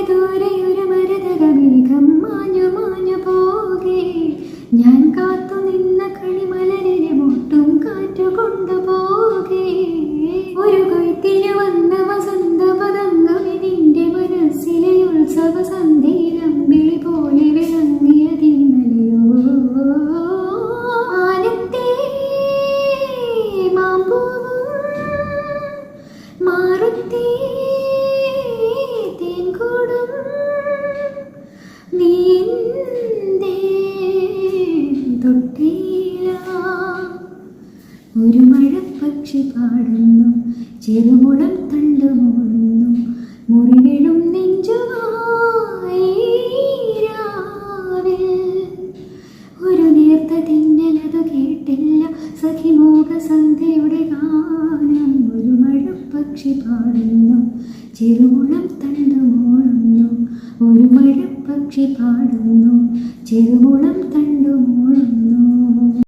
ദൂരെ ഒരു മരതകമേഘം മാഞ്ഞു മാഞ്ഞു പോകെ ഞാൻ കാത്തു നിന്ന കണിമലരിലെ മുട്ടും കാറ്റു കൊണ്ടുപോകെ ഒരു കൊയ്ത്തിനു വന്ന വസന്ത പദങ്ങൾ നിന്റെ മനസ്സിലെ ഉത്സവ സന്ധ്യയിലും വിളി പോലെ വിളങ്ങിയതിന്നലെയോ ആനത്തെ മാമ്പൂവും മാറുത്തേ തേൻകൂടും നീ എന്തേ തൊട്ടില്ല ഒരു മഴപ്പക്ഷി പാടുന്നു ചെറുമുളം തണ്ടു മൂളുന്നു മുറിവിടും നെഞ്ചുമായി രാവിൽ ഒരു നേർത്ത തിന്നലതു കേട്ടില്ല സഖിമോഹ സന്ധ്യയുടെ ഗാനം ഒരു മഴപ്പക്ഷി പാടുന്നു ചെറുമുളം തണ്ടു മൂളുന്നു ഒരു മഴപ്പക്ഷി പാടുന്നു ചെറുമുളം തണ്ടു മൂളുന്നു